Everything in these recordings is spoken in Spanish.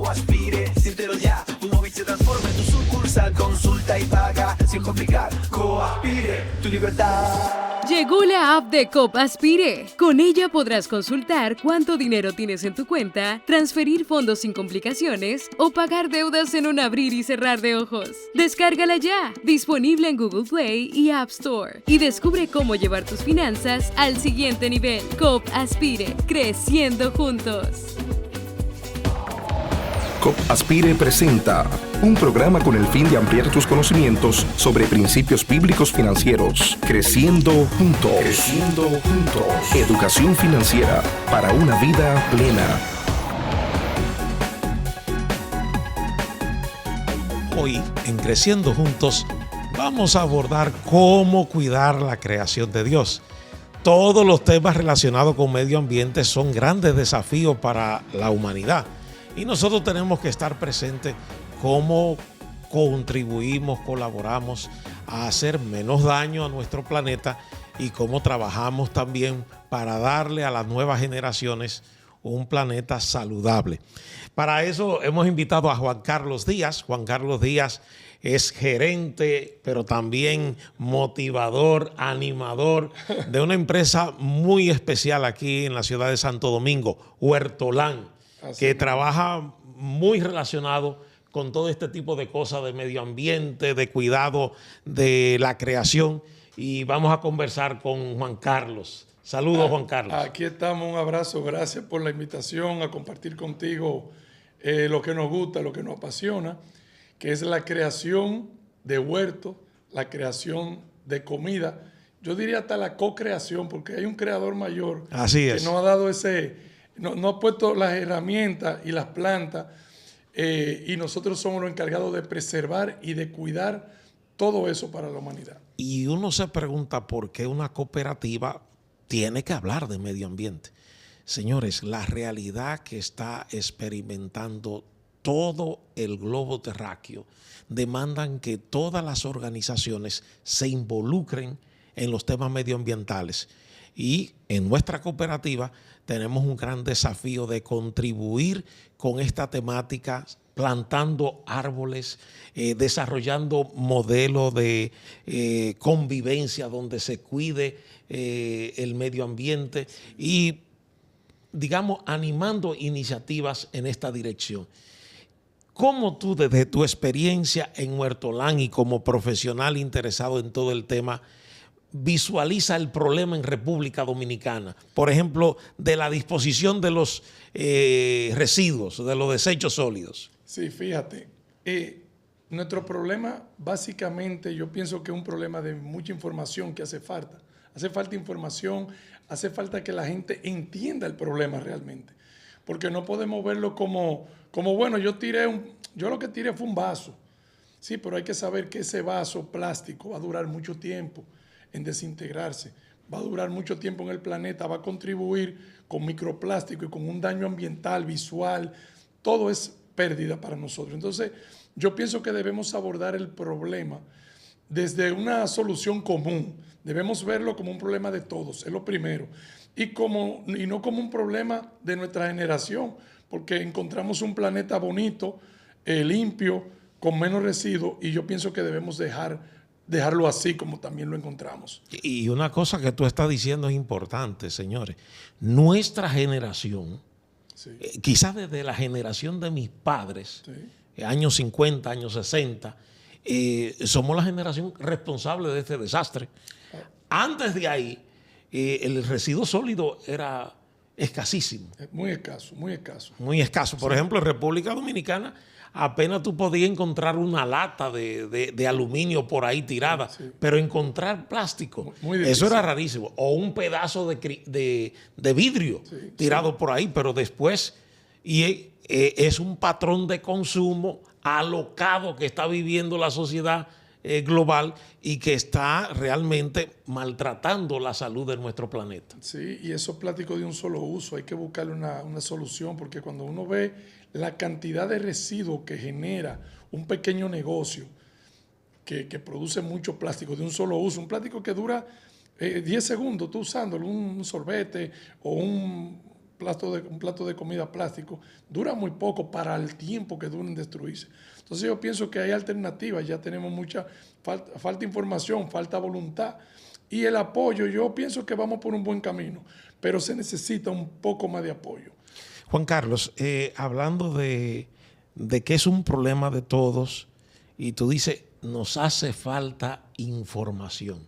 Coaspire, siéntelo ya. Un móvil se transforma en tu sucursal. Consulta y paga sin complicar. Coaspire, tu libertad. Llegó la app de Coaspire. Con ella podrás consultar cuánto dinero tienes en tu cuenta, transferir fondos sin complicaciones o pagar deudas en un abrir y cerrar de ojos. Descárgala ya, disponible en Google Play y App Store. Y descubre cómo llevar tus finanzas al siguiente nivel. Coaspire, creciendo juntos. Coaspire presenta un programa con el fin de ampliar tus conocimientos sobre principios bíblicos financieros. Creciendo juntos. Creciendo juntos. Educación financiera para una vida plena. Hoy, en Creciendo Juntos, vamos a abordar cómo cuidar la creación de Dios. Todos los temas relacionados con medio ambiente son grandes desafíos para la humanidad. Y nosotros tenemos que estar presentes cómo contribuimos, colaboramos a hacer menos daño a nuestro planeta y cómo trabajamos también para darle a las nuevas generaciones un planeta saludable. Para eso hemos invitado a Juan Carlos Díaz. Juan Carlos Díaz es gerente, pero también motivador, animador de una empresa muy especial aquí en la ciudad de Santo Domingo, Huertolán, que trabaja muy relacionado con todo este tipo de cosas de medio ambiente, de cuidado de la creación. Y vamos a conversar con Juan Carlos. Saludos, Juan Carlos. Aquí estamos, un abrazo, gracias por la invitación a compartir contigo lo que nos gusta, lo que nos apasiona, que es la creación de huertos, la creación de comida. Yo diría hasta la co-creación, porque hay un creador mayor. Así es. Que nos ha dado no ha puesto las herramientas y las plantas, y nosotros somos los encargados de preservar y de cuidar todo eso para la humanidad. Y uno se pregunta por qué una cooperativa tiene que hablar de medio ambiente. Señores, la realidad que está experimentando todo el globo terráqueo demandan que todas las organizaciones se involucren en los temas medioambientales. Y en nuestra cooperativa tenemos un gran desafío de contribuir con esta temática, plantando árboles, desarrollando modelos de convivencia donde se cuide el medio ambiente y, digamos, animando iniciativas en esta dirección. ¿Cómo tú, desde tu experiencia en Huertolán y como profesional interesado en todo el tema, visualiza el problema en República Dominicana? Por ejemplo, de la disposición de los residuos, de los desechos sólidos. Sí, fíjate, nuestro problema básicamente yo pienso que es un problema de mucha información que hace falta. Hace falta información, hace falta que la gente entienda el problema realmente. Porque no podemos verlo como bueno, yo lo que tiré fue un vaso. Sí, pero hay que saber que ese vaso plástico va a durar mucho tiempo en desintegrarse, va a durar mucho tiempo en el planeta, va a contribuir con microplástico y con un daño ambiental, visual, todo es pérdida para nosotros. Entonces, yo pienso que debemos abordar el problema desde una solución común. Debemos verlo como un problema de todos, es lo primero, y no como un problema de nuestra generación, porque encontramos un planeta bonito, limpio, con menos residuos, y yo pienso que debemos dejarlo así como también lo encontramos. Y una cosa que tú estás diciendo es importante, señores. Nuestra generación, sí, quizás desde la generación de mis padres, sí, años 50, años 60, somos la generación responsable de este desastre. Antes de ahí, el residuo sólido era escasísimo. Muy escaso, muy escaso. Muy escaso. Por ejemplo, en República Dominicana apenas tú podías encontrar una lata de aluminio por ahí tirada, sí, pero encontrar plástico, eso era rarísimo. O un pedazo de vidrio, sí, tirado, sí, por ahí, pero después es un patrón de consumo alocado que está viviendo la sociedad global y que está realmente maltratando la salud de nuestro planeta. Sí, y esos plásticos de un solo uso, hay que buscarle una solución, porque cuando uno ve la cantidad de residuos que genera un pequeño negocio que produce mucho plástico de un solo uso, un plástico que dura 10 segundos tú usándolo, un sorbete o un plato de comida plástico dura muy poco para el tiempo que dura en destruirse. Entonces yo pienso que hay alternativas, ya tenemos mucha falta información, falta voluntad y el apoyo. Yo pienso que vamos por un buen camino, pero se necesita un poco más de apoyo. Juan Carlos, hablando de que es un problema de todos y tú dices, nos hace falta información.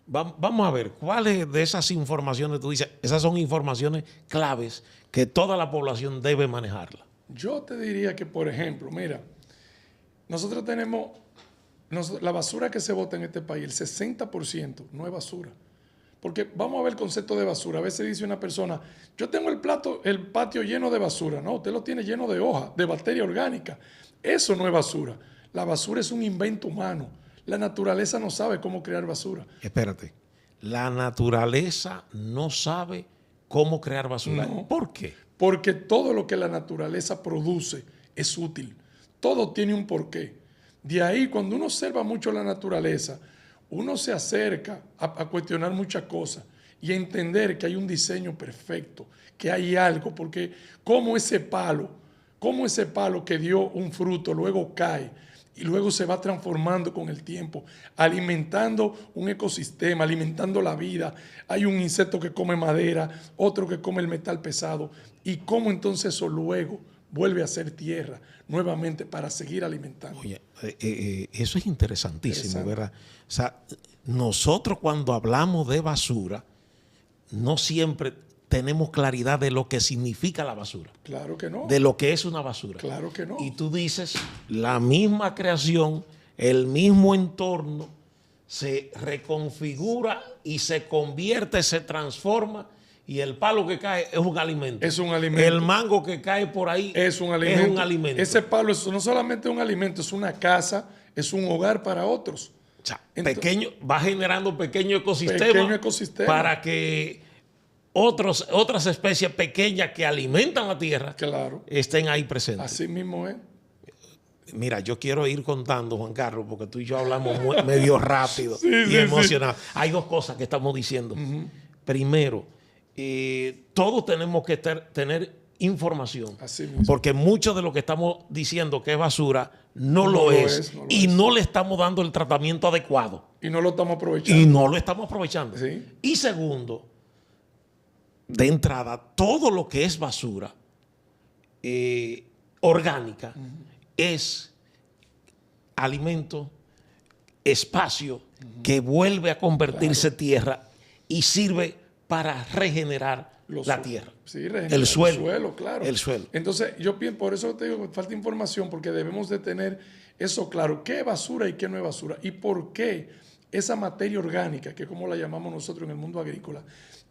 Vamos a ver, ¿cuáles de esas informaciones tú dices? Esas son informaciones claves que toda la población debe manejarla. Yo te diría que, por ejemplo, mira, nosotros tenemos la basura que se bota en este país, el 60% no es basura. Porque vamos a ver el concepto de basura. A veces dice una persona, yo tengo el patio lleno de basura. No, usted lo tiene lleno de hojas, de bacteria orgánica. Eso no es basura. La basura es un invento humano. La naturaleza no sabe cómo crear basura. Espérate, la naturaleza no sabe cómo crear basura. No. ¿Por qué? Porque todo lo que la naturaleza produce es útil. Todo tiene un porqué. De ahí, cuando uno observa mucho la naturaleza, uno se acerca a cuestionar muchas cosas y a entender que hay un diseño perfecto, que hay algo, porque como ese palo que dio un fruto luego cae y luego se va transformando con el tiempo, alimentando un ecosistema, alimentando la vida. Hay un insecto que come madera, otro que come el metal pesado, y cómo entonces eso luego vuelve a ser tierra nuevamente para seguir alimentando. Oye, eso es interesantísimo, ¿verdad? O sea, nosotros cuando hablamos de basura, no siempre tenemos claridad de lo que significa la basura. Claro que no. De lo que es una basura. Claro que no. Y tú dices, la misma creación, el mismo entorno, se reconfigura y se convierte, se transforma, y el palo que cae es un alimento. Es un alimento. El mango que cae por ahí es un alimento. Es un alimento. Ese palo no solamente es un alimento, es una casa, es un hogar para otros. O sea, Entonces, va generando pequeño ecosistema para que otras especies pequeñas que alimentan la tierra, claro, estén ahí presentes. Así mismo es. Mira, yo quiero ir contando, Juan Carlos, porque tú y yo hablamos medio rápido y emocionado. Hay dos cosas que estamos diciendo. Primero, todos tenemos que tener información. Así mismo. Porque mucho de lo que estamos diciendo que es basura no lo es. Y no le estamos dando el tratamiento adecuado. Y no lo estamos aprovechando. Y no lo estamos aprovechando. Sí. Y segundo, de entrada, todo lo que es basura orgánica es alimento, espacio que vuelve a convertirse en tierra y sirve para regenerar la tierra. Sí, el suelo, claro. El suelo. Entonces, yo pienso, por eso te digo que falta información, porque debemos de tener eso claro. ¿Qué es basura y qué no es basura? Y por qué esa materia orgánica, que es como la llamamos nosotros en el mundo agrícola,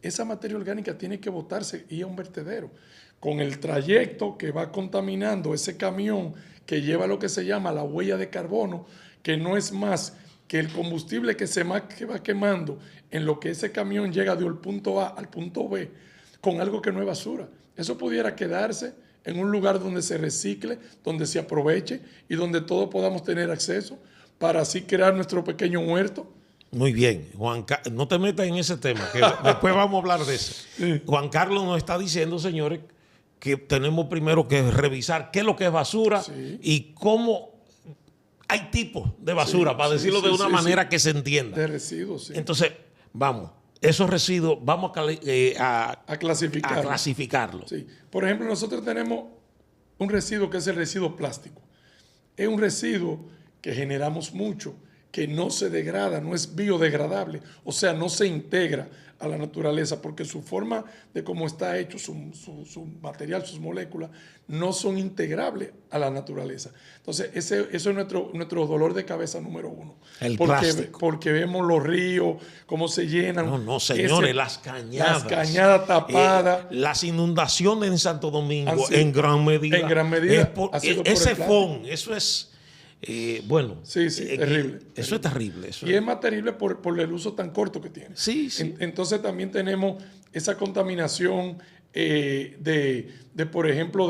esa materia orgánica tiene que botarse y a un vertedero. Con el trayecto que va contaminando ese camión que lleva lo que se llama la huella de carbono, que no es más que el combustible que va quemando en lo que ese camión llega del punto A al punto B, con algo que no es basura. Eso pudiera quedarse en un lugar donde se recicle, donde se aproveche y donde todos podamos tener acceso para así crear nuestro pequeño huerto. Muy bien, no te metas en ese tema, que después vamos a hablar de eso. Sí. Juan Carlos nos está diciendo, señores, que tenemos primero que revisar qué es lo que es basura y cómo hay tipos de basura, para decirlo de una manera que se entienda. De residuos, sí. Entonces, vamos, esos residuos vamos a clasificarlos. Sí. Por ejemplo, nosotros tenemos un residuo que es el residuo plástico. Es un residuo que generamos mucho, que no se degrada, no es biodegradable, o sea, no se integra a la naturaleza porque su forma de cómo está hecho, su material, sus moléculas, no son integrables a la naturaleza. Entonces, eso es nuestro dolor de cabeza número uno. El plástico. Porque vemos los ríos, cómo se llenan. No, señores, las cañadas. Las cañadas tapadas. Las inundaciones en Santo Domingo, en gran medida. En gran medida. Ese fondo, eso es... bueno, sí, terrible. Eso es terrible. Y es más terrible por el uso tan corto que tiene. Sí. Entonces también tenemos esa contaminación por ejemplo,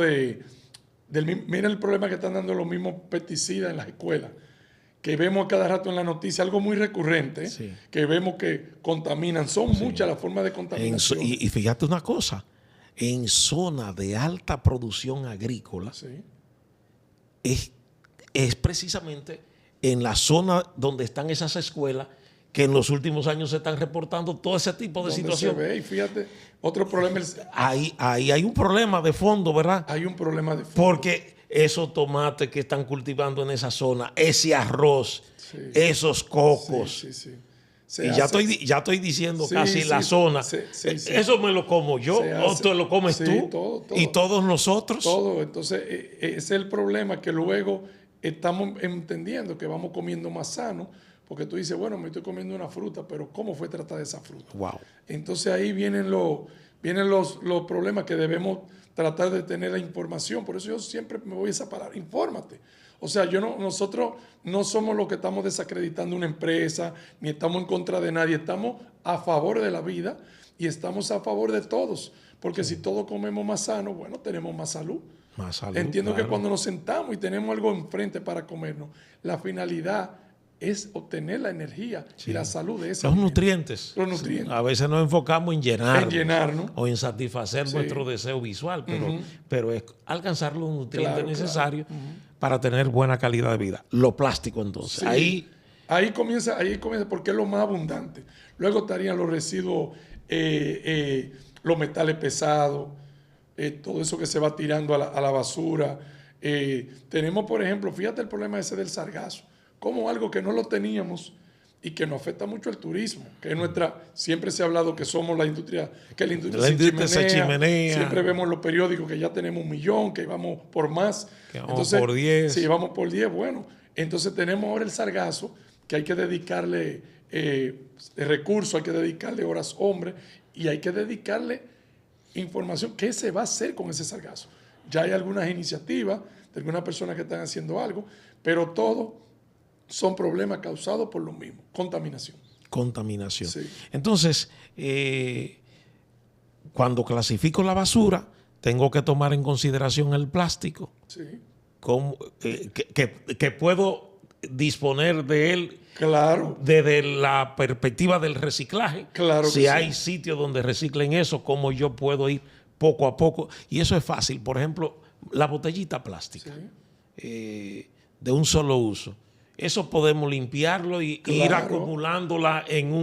mira el problema que están dando los mismos pesticidas en las escuelas, que vemos a cada rato en la noticia, algo muy recurrente, que vemos que contaminan. Son muchas las formas de contaminación. Y fíjate una cosa, en zona de alta producción agrícola Sí. es precisamente en la zona donde están esas escuelas que en los últimos años se están reportando todo ese tipo de Donde se situaciones. ve, y fíjate, otro problema es, Ahí hay un problema de fondo, ¿verdad? hay un problema de fondo. Porque esos tomates que están cultivando en esa zona, ese arroz, Sí. esos cocos, Sí, sí, sí. Se y hace- ya estoy diciendo Sí, casi sí, la zona. sí, sí. Eso me lo como yo, Se o hace. te lo comes Sí, tú, todo. y todos nosotros. Todo. Entonces, ese es el problema, que luego estamos entendiendo que vamos comiendo más sano, porque tú dices, bueno, me estoy comiendo una fruta, pero ¿cómo fue tratada esa fruta? Wow. Entonces ahí vienen los problemas que debemos tratar de tener la información. Por eso yo siempre me voy a esa palabra, infórmate. O sea, nosotros no somos los que estamos desacreditando una empresa, ni estamos en contra de nadie, estamos a favor de la vida y estamos a favor de todos. Porque si todos comemos más sano, bueno, tenemos más salud. Más salud, Entiendo claro. que cuando nos sentamos y tenemos algo enfrente para comernos, la finalidad es obtener la energía y la salud de ese Los alimento. nutrientes. Los nutrientes. A veces nos enfocamos en llenarnos, ¿no? o en satisfacer Sí. nuestro deseo visual, pero es alcanzar los nutrientes Claro, necesarios para tener buena calidad de vida. Lo plástico, entonces. Sí. Ahí comienza, porque es lo más abundante. Luego estarían los residuos, los metales pesados, todo eso que se va tirando a la basura. Tenemos, por ejemplo, fíjate el problema ese del sargazo, como algo que no lo teníamos y que nos afecta mucho el turismo, que es siempre se ha hablado que somos la industria se chimenea. Siempre vemos en los periódicos que ya tenemos 1 millón, que vamos por más. Que vamos por 10. Sí, vamos por 10, bueno. Entonces tenemos ahora el sargazo, que hay que dedicarle recursos, hay que dedicarle horas hombre y hay que dedicarle información. ¿Qué se va a hacer con ese sargazo? Ya hay algunas iniciativas de algunas personas que están haciendo algo, pero todo son problemas causados por lo mismo, contaminación. Contaminación. Sí. Entonces, cuando clasifico la basura, tengo que tomar en consideración el plástico, Sí, que puedo disponer de él claro. desde la perspectiva del reciclaje. Claro que si sí. hay sitios donde reciclen eso, cómo yo puedo ir poco a poco. Y eso es fácil. Por ejemplo, la botellita plástica de un solo uso. Eso podemos limpiarlo y ir Claro. acumulándola en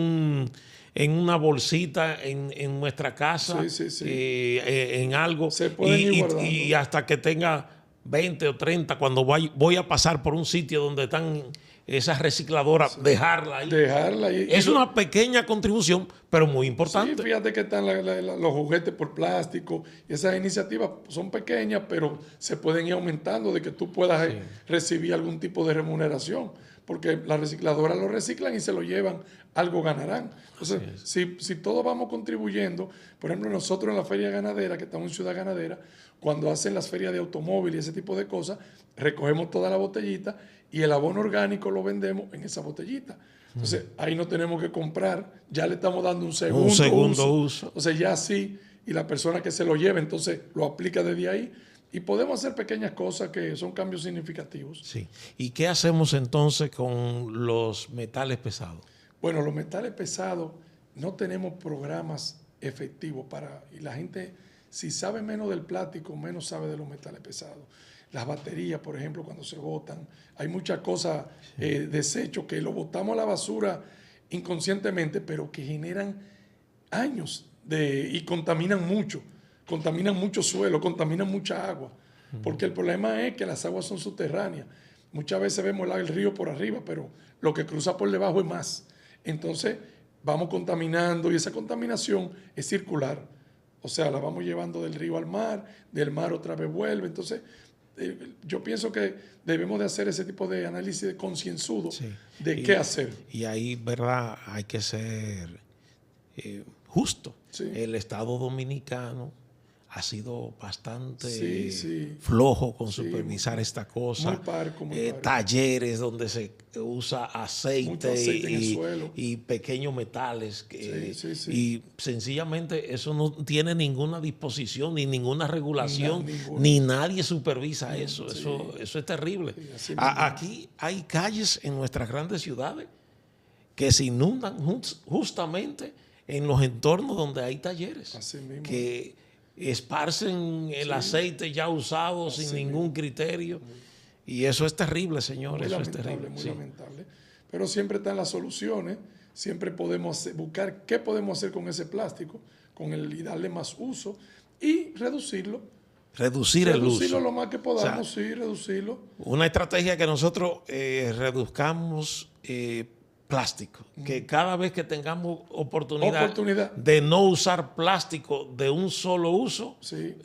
una bolsita en nuestra casa, Sí. en algo. Se pueden ir guardando. Y hasta que tenga 20 o 30, cuando voy a pasar por un sitio donde están esas recicladoras, dejarla ahí. Dejarla ahí. Es una pequeña contribución, pero muy importante. Sí, fíjate que están los juguetes por plástico y esas iniciativas son pequeñas, pero se pueden ir aumentando de que tú puedas recibir algún tipo de remuneración, porque las recicladoras lo reciclan y se lo llevan, algo ganarán. Entonces, si todos vamos contribuyendo, por ejemplo, nosotros en la feria ganadera, que estamos en Ciudad Ganadera, cuando hacen las ferias de automóvil y ese tipo de cosas, recogemos toda la botellita y el abono orgánico lo vendemos en esa botellita. Entonces, ahí no tenemos que comprar, ya le estamos dando un segundo uso. Entonces, ya sí, y la persona que se lo lleva, entonces lo aplica desde ahí. Y podemos hacer pequeñas cosas que son cambios significativos. Sí. ¿Y qué hacemos entonces con los metales pesados? Bueno, los metales pesados, no tenemos programas efectivos y la gente, si sabe menos del plástico, menos sabe de los metales pesados. Las baterías, por ejemplo, cuando se botan, hay muchas cosas, desechos que lo botamos a la basura inconscientemente, pero que generan años y contaminan mucho suelo, contaminan mucha agua, porque el problema es que las aguas son subterráneas. Muchas veces vemos el río por arriba, pero lo que cruza por debajo es más. Entonces vamos contaminando y esa contaminación es circular. O sea, la vamos llevando del río al mar, del mar otra vez vuelve. Entonces, yo pienso que debemos de hacer ese tipo de análisis concienzudo de qué hacer. Y ahí, ¿verdad? Hay que ser justo. Sí. El Estado Dominicano ha sido bastante Sí. flojo con Sí, supervisar esta cosa. muy parco. Talleres donde se usa aceite, Mucho aceite en el suelo. y pequeños metales. Sí. Y sencillamente eso no tiene ninguna disposición ni ninguna regulación, Ninguna. ni nadie supervisa eso. Sí. Eso es terrible. Sí, así mismo. Aquí hay calles en nuestras grandes ciudades que se inundan justamente en los entornos donde hay talleres. Así mismo. Que esparcen el aceite ya usado sin ningún criterio. Y eso es terrible, señor. Eso es terrible. Muy lamentable. Pero siempre están las soluciones. Siempre podemos buscar qué podemos hacer con ese plástico, y darle más uso y reducirlo. Reducir el uso. Reducirlo lo más que podamos, sí, reducirlo. Una estrategia que nosotros reduzcamos plástico. Que cada vez que tengamos oportunidad de no usar plástico de un solo uso. Sí.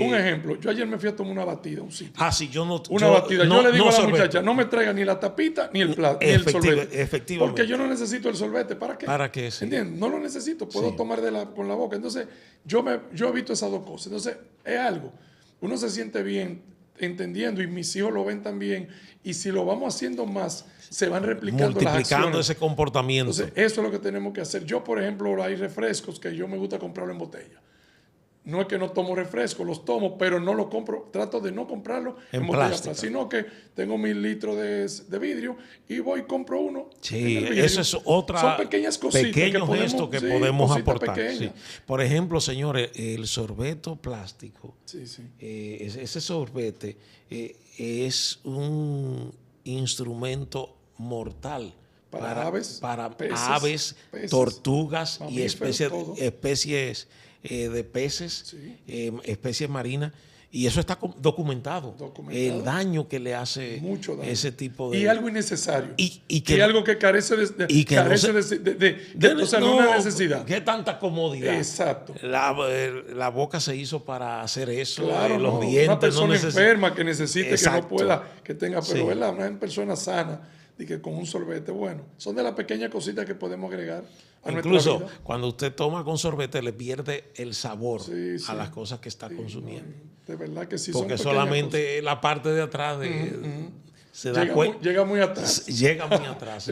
Un ejemplo, yo ayer me fui a tomar una batida a un sitio. Sí, una batida. Yo le digo a la muchacha, no me traiga ni la tapita ni el sorbete. Efectivamente. Porque yo no necesito el sorbete. ¿Para qué? ¿Para qué? Sí. ¿Entiendes? No lo necesito. Puedo tomar con la boca. Entonces, yo he visto esas dos cosas. Entonces, es algo. Uno se siente bien entendiendo y mis hijos lo ven también. Y si lo vamos haciendo más, se van replicando multiplicando ese comportamiento. Entonces, eso es lo que tenemos que hacer. Yo, por ejemplo, hay refrescos que yo me gusta comprarlo en botella. No es que no tomo refresco, los tomo, pero no lo compro. Trato de no comprarlo en botella plástica, sino que tengo 1000 litros de vidrio y voy y compro uno. Sí, eso es otra. Son pequeñas cositas. Pequeños gestos que podemos aportar. Sí. Por ejemplo, señores, el sorbeto plástico. Ese sorbete es un instrumento mortal para aves, peces, tortugas y especies de peces, especies marinas, y eso está documentado. El daño que le hace ese tipo de... Y algo innecesario. Y algo que carece de o sea, no una necesidad. ¿Qué tanta comodidad? Exacto. La boca se hizo para hacer eso. Claro, los dientes. Una persona enferma que necesite, que no pueda, que tenga, pero ¿verdad? Una persona sana, y que con un sorbete, bueno, son de las pequeñas cositas que podemos agregar a incluso nuestra vida. Cuando usted toma con sorbete le pierde el sabor a las cosas que está consumiendo. De verdad que sí. Porque solamente la parte de atrás se da llega muy atrás. Llega muy atrás.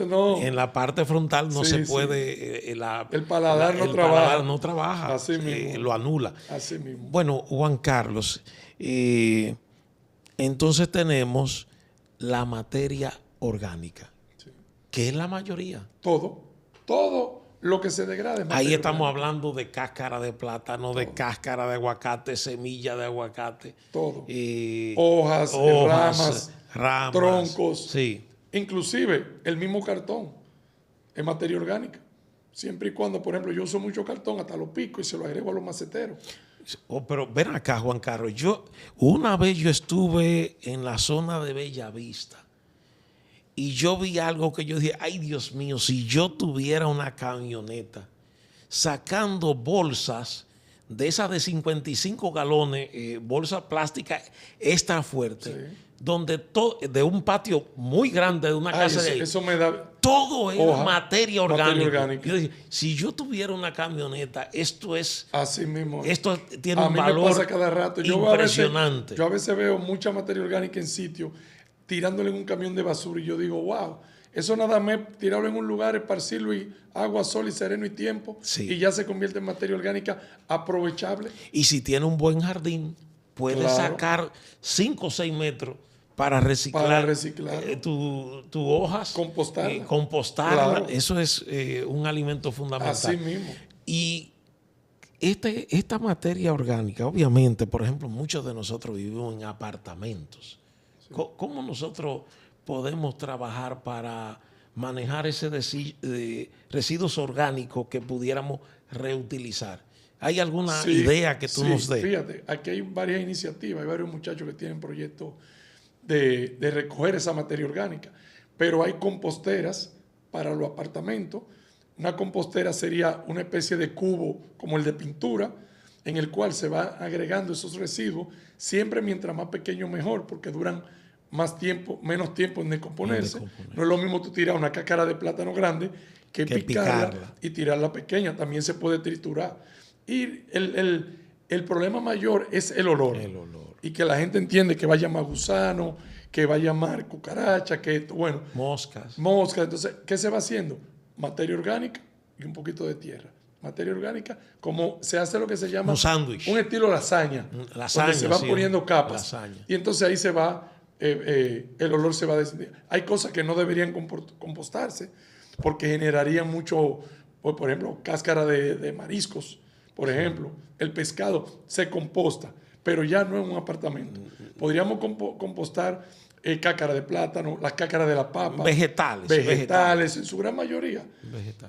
No. En la parte frontal no se puede. El paladar no trabaja. Paladar no trabaja. Así mismo. Lo anula. Así mismo. Bueno, Juan Carlos, entonces tenemos la materia orgánica, que es la mayoría. Todo lo que se degrade. Ahí estamos hablando de cáscara de plátano, de cáscara de aguacate, semilla de aguacate. Todo. Hojas, ramas, troncos. Sí. Inclusive el mismo cartón es materia orgánica. Siempre y cuando, por ejemplo, yo uso mucho cartón, hasta lo pico y se lo agrego a los maceteros. Pero ven acá, Juan Carlos. Una vez yo estuve en la zona de Bellavista y yo vi algo que yo dije, ay Dios mío, si yo tuviera una camioneta sacando bolsas de esas de 55 galones, bolsas plásticas extra fuertes, donde de un patio muy grande de una casa de ahí, eso me da todo es materia orgánica. Yo dije, si yo tuviera una camioneta, esto es así mismo. Esto tiene un valor me pasa cada rato. impresionante. Yo a veces veo mucha materia orgánica en sitio tirándole en un camión de basura y yo digo, wow, eso nada más tirarlo en un lugar, esparcirlo y agua, sol y sereno y tiempo y ya se convierte en materia orgánica aprovechable. Y si tiene un buen jardín, puede sacar 5 o 6 metros para reciclar tus hojas, compostarla. Claro. Eso es un alimento fundamental. Así mismo. Y esta materia orgánica, obviamente, por ejemplo, muchos de nosotros vivimos en apartamentos. Sí. ¿Cómo nosotros podemos trabajar para manejar ese residuos orgánicos que pudiéramos reutilizar? ¿Hay alguna idea que tú nos des? Fíjate, aquí hay varias iniciativas, hay varios muchachos que tienen proyectos de recoger esa materia orgánica, pero hay composteras para los apartamentos. Una compostera sería una especie de cubo como el de pintura, en el cual se va agregando esos residuos, siempre mientras más pequeño mejor, porque duran menos tiempo en decomponerse. No es lo mismo tú tirar una cáscara de plátano grande que picarla y tirarla pequeña, también se puede triturar. Y el problema mayor es el olor. Y que la gente entiende que va a llamar gusano, que va a llamar cucaracha, moscas. Entonces, ¿qué se va haciendo? Materia orgánica y un poquito de tierra. Materia orgánica, como se hace lo que se llama un sándwich. Un estilo lasaña. Donde se van poniendo capas. Y entonces ahí se va, el olor se va descendiendo. Hay cosas que no deberían compostarse porque generarían mucho, por ejemplo, cáscara de mariscos. Por ejemplo, el pescado se composta, pero ya no en un apartamento. Podríamos compostar cácara de plátano, las cácaras de la papa. Vegetales, en su gran mayoría.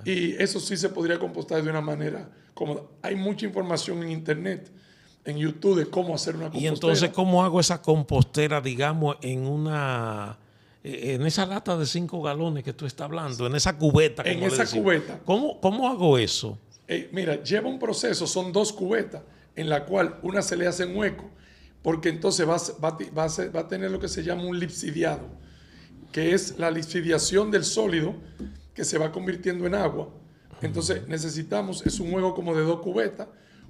Y eso sí se podría compostar de una manera cómoda. Hay mucha información en internet, en YouTube, de cómo hacer una compostera. Y entonces, ¿cómo hago esa compostera, digamos, en esa lata de 5 galones que tú estás hablando, en esa cubeta? En esa cubeta. ¿Cómo hago eso? Mira, lleva un proceso, son 2 cubetas, en la cual una se le hace un hueco, porque entonces va a tener lo que se llama un lipsidiado, que es la lipsidiación del sólido que se va convirtiendo en agua. Entonces necesitamos, es un hueco como de 2 cubetas,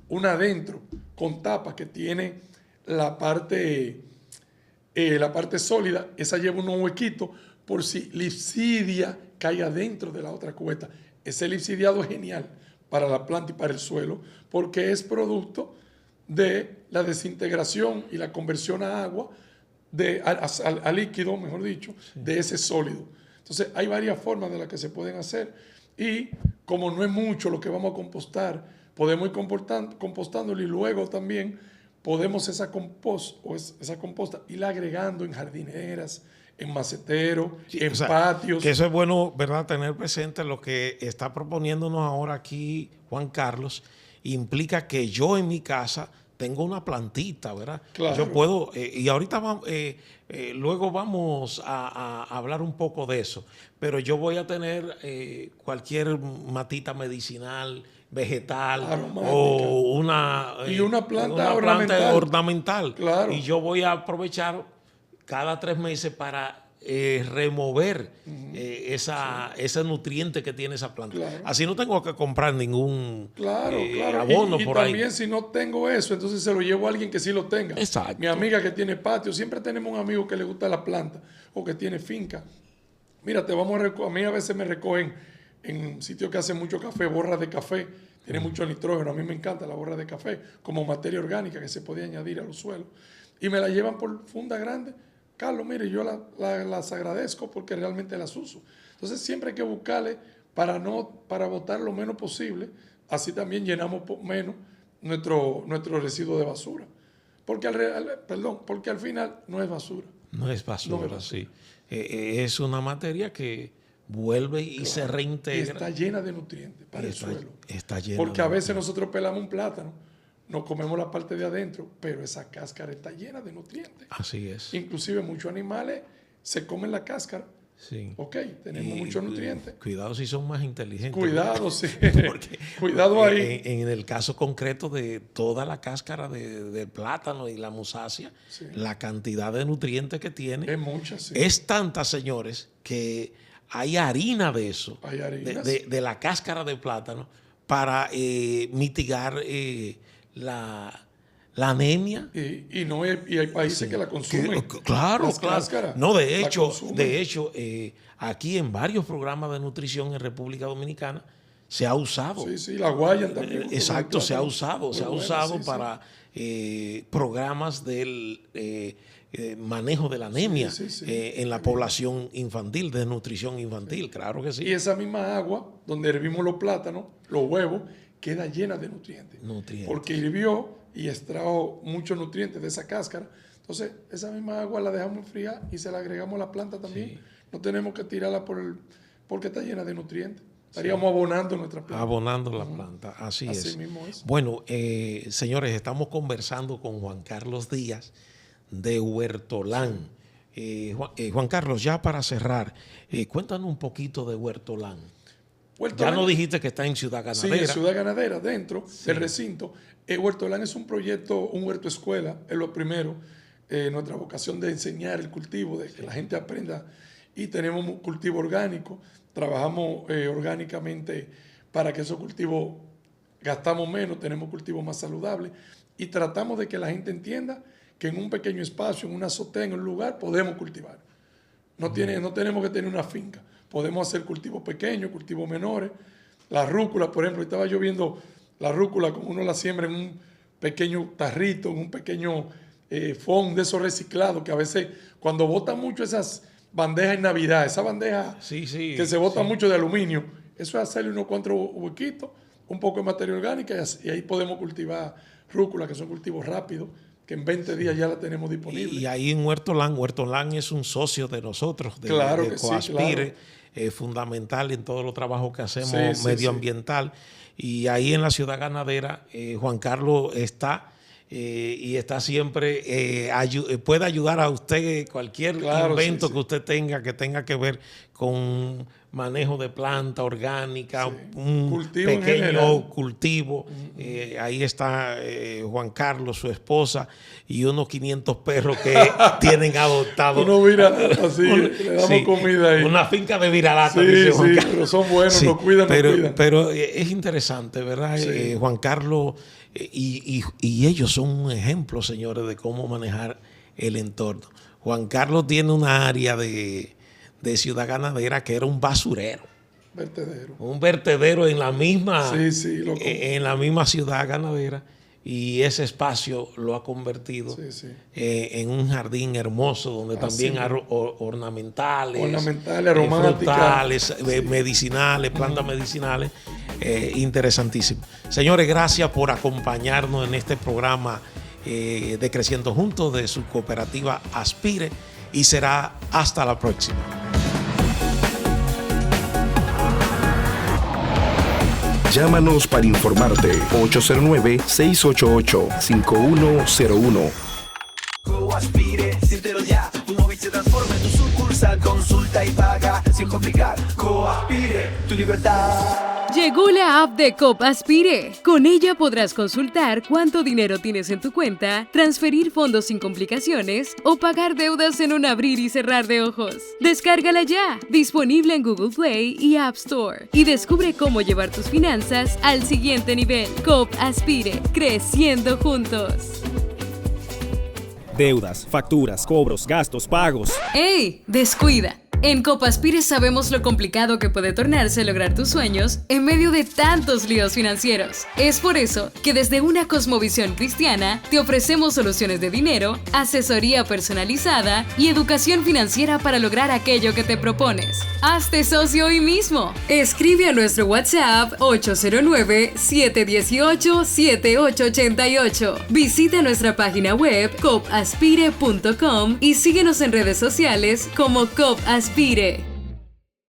una adentro con tapa que tiene la parte sólida, esa lleva unos huequitos por si lipsidia cae adentro de la otra cubeta. Ese lipsidiado es genial para la planta y para el suelo, porque es producto de la desintegración y la conversión a agua, a líquido, mejor dicho, de ese sólido. Entonces hay varias formas de las que se pueden hacer, y como no es mucho lo que vamos a compostar, podemos ir compostándolo, y luego también podemos esa composta irla agregando en jardineras, en maceteros, en patios. Que eso es bueno, ¿verdad? Tener presente lo que está proponiéndonos ahora aquí Juan Carlos. Implica que yo en mi casa tengo una plantita, ¿verdad? Claro. Yo puedo, y ahorita luego vamos a hablar un poco de eso, pero yo voy a tener cualquier matita medicinal, vegetal, aromática, o una planta ornamental. Claro. Y yo voy a aprovechar cada 3 meses para remover ese nutriente que tiene esa planta. Claro. Así no tengo que comprar ningún Claro. abono y por ahí. También si no tengo eso, entonces se lo llevo a alguien que sí lo tenga. Exacto. Mi amiga que tiene patio, siempre tenemos un amigo que le gusta la planta o que tiene finca. Mira, a mí a veces me recogen en sitios que hacen mucho café, borras de café, tiene mucho nitrógeno. A mí me encanta la borra de café como materia orgánica que se puede añadir a los suelos. Y me la llevan por funda grande. Carlos, mire, yo las agradezco porque realmente las uso. Entonces siempre hay que buscarle para botar lo menos posible. Así también llenamos menos nuestro residuo de basura. Porque al final no es basura. No es basura, sí. Es una materia que vuelve y se reintegra. Y está llena de nutrientes para el suelo. Está llena. Porque a veces nosotros pelamos un plátano, nos comemos la parte de adentro, pero esa cáscara está llena de nutrientes. Así es. Inclusive muchos animales se comen la cáscara. Sí. Ok, tenemos muchos nutrientes. Cuidado si son más inteligentes. Cuidado, sí. Cuidado ahí. En el caso concreto de toda la cáscara del plátano y la musácea, sí, la cantidad de nutrientes que tiene es mucha, sí. Es tanta, señores, que hay harina de eso, de la cáscara de plátano, para mitigar la anemia. Y hay países que la consumen. Claro. Cáscaras, no, de hecho, aquí en varios programas de nutrición en República Dominicana se ha usado. Sí, la guayan también. Exacto, se ha usado para programas del manejo de la anemia en la población infantil, de nutrición infantil, claro que sí. Y esa misma agua donde hervimos los plátanos, los huevos, queda llena de nutrientes. Porque hirvió y extrajo muchos nutrientes de esa cáscara. Entonces, esa misma agua la dejamos enfriar y se la agregamos a la planta también. Sí. No tenemos que tirarla porque está llena de nutrientes. Estaríamos abonando nuestra planta. Abonando la planta, así es. Mismo es. Bueno, señores, estamos conversando con Juan Carlos Díaz de Huertolán. Juan Carlos, ya para cerrar, cuéntanos un poquito de Huertolán. Ya nos dijiste que está en Ciudad Ganadera. Sí, en Ciudad Ganadera, dentro del recinto. Huertolán es un proyecto, un huerto escuela, es lo primero. Nuestra vocación de enseñar el cultivo, de que la gente aprenda. Y tenemos un cultivo orgánico. Trabajamos orgánicamente para que esos cultivos gastamos menos, tenemos cultivos más saludables. Y tratamos de que la gente entienda que en un pequeño espacio, en una azotea, en un lugar, podemos cultivar. No tenemos que tener una finca. Podemos hacer cultivos pequeños, cultivos menores. La rúcula, por ejemplo, estaba yo viendo la rúcula como uno la siembra en un pequeño tarrito, en un pequeño fondo de esos reciclados, que a veces cuando botan mucho esas bandejas en Navidad, esa bandeja que se bota mucho de aluminio, eso es hacerle unos cuantos huequitos, un poco de materia orgánica y ahí podemos cultivar rúcula, que son cultivos rápidos, que en 20 días ya la tenemos disponible. Y ahí en Huerto Lan es un socio de nosotros, de Coaspire, fundamental en todos los trabajos que hacemos medioambiental. Y ahí en la ciudad ganadera, Juan Carlos está y está siempre, puede ayudar a usted cualquier invento que usted tenga que ver con manejo de planta orgánica, un cultivo pequeño cultivo. Ahí está Juan Carlos, su esposa, y unos 500 perros que tienen adoptados. Uno viralata, le damos comida ahí. Una finca de viralata, dice Juan Carlos. Pero son buenos, nos cuidan. Pero es interesante, ¿verdad? Juan Carlos y ellos son un ejemplo, señores, de cómo manejar el entorno. Juan Carlos tiene una área de Ciudad Ganadera que era un basurero. Un vertedero en la misma, en la misma Ciudad Ganadera, y ese espacio lo ha convertido en un jardín hermoso donde también hay ornamentales, frutales, medicinales, plantas medicinales, interesantísimo. Señores, gracias por acompañarnos en este programa de Creciendo Juntos de su cooperativa Aspire, y será hasta la próxima. Llámanos para informarte 809-688-5101. Coaspire, siéntelo ya, tu móvil se transforma en tu sucursal, consulta y paga sin complicar. Coaspire, tu libertad. Llegó la app de Coop Aspire. Con ella podrás consultar cuánto dinero tienes en tu cuenta, transferir fondos sin complicaciones o pagar deudas en un abrir y cerrar de ojos. Descárgala ya, disponible en Google Play y App Store, y descubre cómo llevar tus finanzas al siguiente nivel. Coop Aspire, creciendo juntos. Deudas, facturas, cobros, gastos, pagos. ¡Ey! Descuida. En Coop Aspire sabemos lo complicado que puede tornarse lograr tus sueños en medio de tantos líos financieros. Es por eso que desde una cosmovisión cristiana te ofrecemos soluciones de dinero, asesoría personalizada y educación financiera para lograr aquello que te propones. Hazte socio hoy mismo. Escribe a nuestro WhatsApp 809-718-7888. Visita nuestra página web coopaspire.com y síguenos en redes sociales como Coop Aspire.